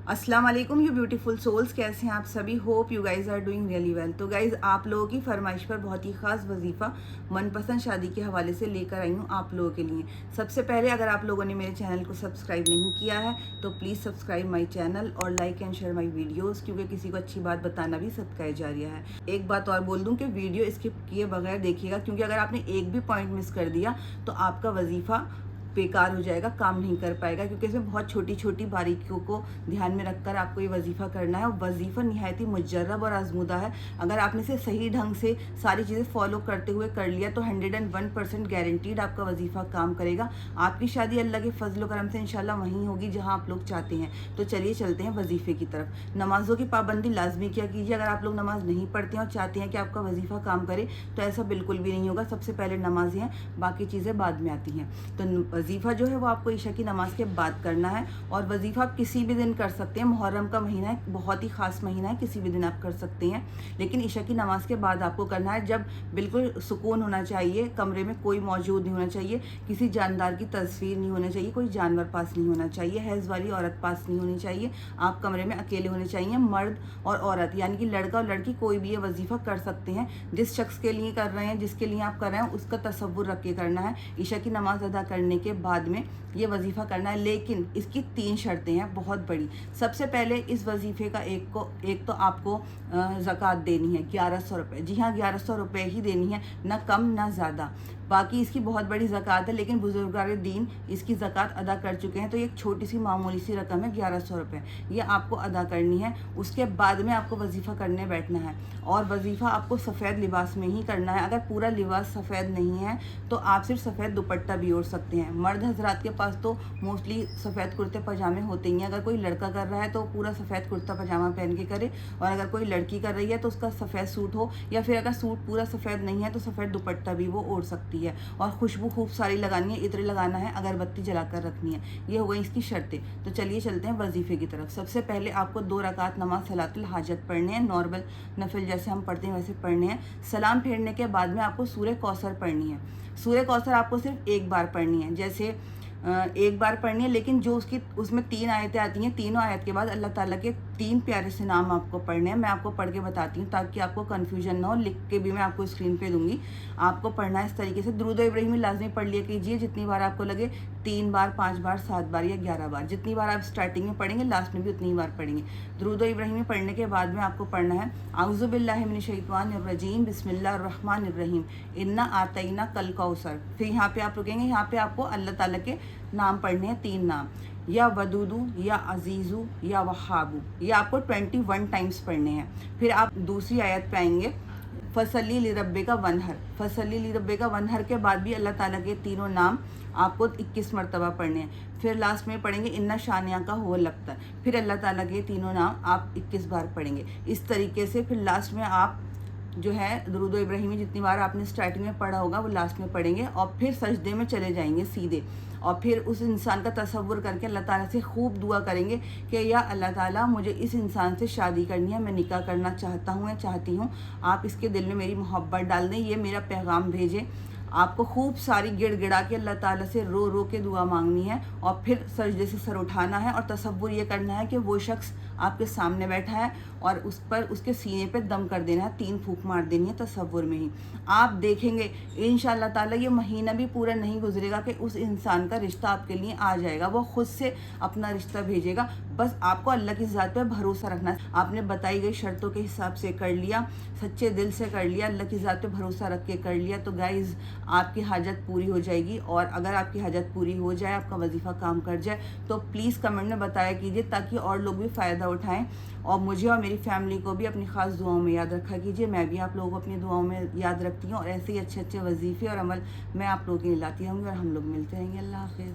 अस्सलाम वालेकुम you beautiful souls, कैसे हैं आप सभी। Hope you guys are doing really well. तो गाइज़, आप लोगों की फरमाइश पर बहुत ही ख़ास वजीफ़ा मनपसंद शादी के हवाले से लेकर आई हूँ आप लोगों के लिए। सबसे पहले, अगर आप लोगों ने मेरे चैनल को सब्सक्राइब नहीं किया है तो प्लीज़ सब्सक्राइब माई चैनल और like and share my videos, क्योंकि किसी को अच्छी बात बताना भी सदका जारिया है। एक बात और बोल दूँ कि वीडियो स्किप किए बगैर देखिएगा, क्योंकि अगर आपने एक भी पॉइंट मिस कर दिया तो आपका वजीफ़ा बेकार हो जाएगा, काम नहीं कर पाएगा, क्योंकि इसमें बहुत छोटी छोटी बारीकियों को ध्यान में रखकर आपको ये वजीफ़ा करना है। और वजीफ़ा निहायत ही मुजर्रब और आजमूदा है। अगर आपने इसे सही ढंग से सारी चीज़ें फॉलो करते हुए कर लिया तो 101% गारंटीड आपका वजीफ़ा काम करेगा। आपकी शादी अल्लाह के फजल करम से इंशाल्लाह वहीं होगी जहाँ आप लोग चाहते हैं। तो चलिए चलते हैं वजीफ़े की तरफ। नमाज़ों की पाबंदी लाजमी किया कीजिए। अगर आप लोग नमाज़ नहीं पढ़ते हैं और चाहते हैं कि आपका वजीफ़ा काम करे तो ऐसा बिल्कुल भी नहीं होगा। सबसे पहले नमाज़ें हैं, बाकी चीज़ें बाद में आती हैं। तो वजीफ़ा जो है वो आपको ईशा की नमाज़ के बाद करना है। और वजीफ़ा आप किसी भी दिन कर सकते हैं। मुहर्रम का महीना है, बहुत ही ख़ास महीना है, किसी भी दिन आप कर सकते हैं, लेकिन ईशा की नमाज़ के बाद आपको करना है, जब बिल्कुल सुकून होना चाहिए, कमरे में कोई मौजूद नहीं होना चाहिए, किसी जानदार की तस्वीर नहीं होना चाहिए, कोई जानवर पास नहीं होना चाहिए, हैज़ वाली औरत पास नहीं होनी चाहिए। आप कमरे में अकेले होने चाहिए। मर्द और औरत यानी कि लड़का और लड़की कोई भी ये वजीफ़ा कर सकते हैं। जिस शख्स के लिए कर रहे हैं, जिसके लिए आप कर रहे हैं, उसका तसव्वुर रख के करना है। ईशा की नमाज़ अदा करने के बाद में ये वजीफ़ा करना है, लेकिन इसकी 3 शर्तें हैं बहुत बड़ी। सबसे पहले इस वजीफ़े का एक तो आपको ज़कात देनी है 1100 रुपये। जी हाँ, 1100 रुपये ही देनी है, ना कम ना ज़्यादा। बाकी इसकी बहुत बड़ी ज़कात है, लेकिन बुजुर्गान दीन इसकी ज़कात अदा कर चुके हैं, तो ये एक छोटी सी मामूली सी रकम है 1100 रुपये, ये आपको अदा करनी है। उसके बाद में आपको वजीफ़ा करने बैठना है। और वजीफ़ा आपको सफ़ेद लिबास में ही करना है। अगर पूरा लिबास सफ़ेद नहीं है तो आप सिर्फ सफ़ेद दुपट्टा भी ओढ़ सकते हैं। मर्द हजरात के पास तो मोस्टली सफ़ेद कुर्ते पजामे होते ही हैं। अगर कोई लड़का कर रहा है तो पूरा सफ़ेद कुर्ता पजामा पहन के करे, और अगर कोई लड़की कर रही है तो उसका सफ़ेद सूट हो, या फिर अगर सूट पूरा सफ़ेद नहीं है तो सफ़ेद दुपट्टा भी वो ओढ़ सकती है। और खुशबू खूब सारी लगानी है, इत्र लगाना है, अगरबत्ती जलाकर रखनी है। ये हो गई इसकी शर्तें। तो चलिए चलते हैं वजीफ़े की तरफ। सबसे पहले आपको 2 रकात नमाज सलातुल हाजत पढ़ने हैं, नॉर्मल नफिल जैसे हम पढ़ते हैं वैसे पढ़ने हैं। सलाम फेरने के बाद में आपको सूरह कौसर पढ़नी है। सूरह कौसर आपको सिर्फ एक बार पढ़नी है, जैसे एक बार पढ़नी है, लेकिन जो उसमें 3 आयतें आती हैं, तीनों आयत के बाद अल्लाह ताला के 3 प्यारे से नाम आपको पढ़ने हैं। मैं आपको पढ़ के बताती हूँ ताकि आपको कन्फ्यूजन ना हो। लिख के भी मैं आपको स्क्रीन पे दूंगी। आपको पढ़ना है इस तरीके से। दुरूद इब्राहिमी लाजमी पढ़ लिया कीजिए, जितनी बार आपको लगे, 3 बार, 5 बार, 7 बार या 11 बार, जितनी बार आप स्टार्टिंग में पढ़ेंगे लास्ट में भी उतनी बार पढ़ेंगे। दुरूद इब्राहिमी पढ़ने के बाद में आपको पढ़ना है आऊज़ु बिल्लाहि मिनश शैतानिर रजीम बिस्मिल्लाहिर रहमानिर रहीम इन्ना आतैना कल कौसर। फिर यहाँ पे आप रुकेंगे, यहाँ पे आपको अल्लाह ताला के नाम पढ़ने हैं, 3 नाम, या वदूदू, या अजीज़ू, या वहाबू। ये आपको 21 टाइम्स पढ़ने हैं। फिर आप दूसरी आयत पे आएंगे, फसली लिरब्बे का वनहर। फसली लिरब्बे का वनहर के बाद भी अल्लाह ताला के तीनों नाम आपको 21 मरतबा पढ़ने हैं। फिर लास्ट में पढ़ेंगे इन्ना शानिया का हो लगता है। फिर अल्लाह ताला के तीनों नाम आप 21 बार पढ़ेंगे। इस तरीके से फिर लास्ट में आप जो है दुरूद इब्राहिमी जितनी बार आपने स्टार्टिंग में पढ़ा होगा वो लास्ट में पढ़ेंगे, और फिर सजदे में चले जाएंगे सीधे। और फिर उस इंसान का तसव्वुर करके अल्लाह ताला से खूब दुआ करेंगे कि या अल्लाह ताला, मुझे इस इंसान से शादी करनी है, मैं निकाह करना चाहता हूँ या चाहती हूँ, आप इसके दिल में मेरी मोहब्बत डाल दें, ये मेरा पैगाम भेजें। आपको खूब सारी गिड़गिड़ा के अल्लाह ताला से रो रो के दुआ मांगनी है, और फिर सजदे से सर उठाना है और तसव्वुर ये करना है कि वो शख्स आपके सामने बैठा है, और उस पर उसके सीने पे दम कर देना है, 3 फूंक मार देनी है तसव्वुर में ही। आप देखेंगे इंशाअल्लाह ताला ये महीना भी पूरा नहीं गुजरेगा कि उस इंसान का रिश्ता आपके लिए आ जाएगा। वो खुद से अपना रिश्ता भेजेगा। बस आपको अल्लाह की ज़ात पे भरोसा रखना है। आपने बताई गई शर्तों के हिसाब से कर लिया, सच्चे दिल से कर लिया, अल्लाह की ज़ात पे भरोसा रख के कर लिया, तो गाइज़ आपकी हाजत पूरी हो जाएगी। और अगर आपकी हाजत पूरी हो जाए, आपका वजीफ़ा काम कर जाए, तो प्लीज़ कमेंट में बताया कीजिए ताकि और लोग भी फ़ायदा उठाएं, और मुझे और मेरी फैमिली को भी अपनी ख़ास दुआओं में याद रखा कीजिए। मैं भी आप लोगों को अपनी दुआओं में याद रखती हूँ, और ऐसे ही अच्छे अच्छे वजीफ़े और अमल मैं आप लोगों के लिए लाती रहूँगी, और हम लोग मिलते रहेंगे। अल्लाह हाफ़िज़।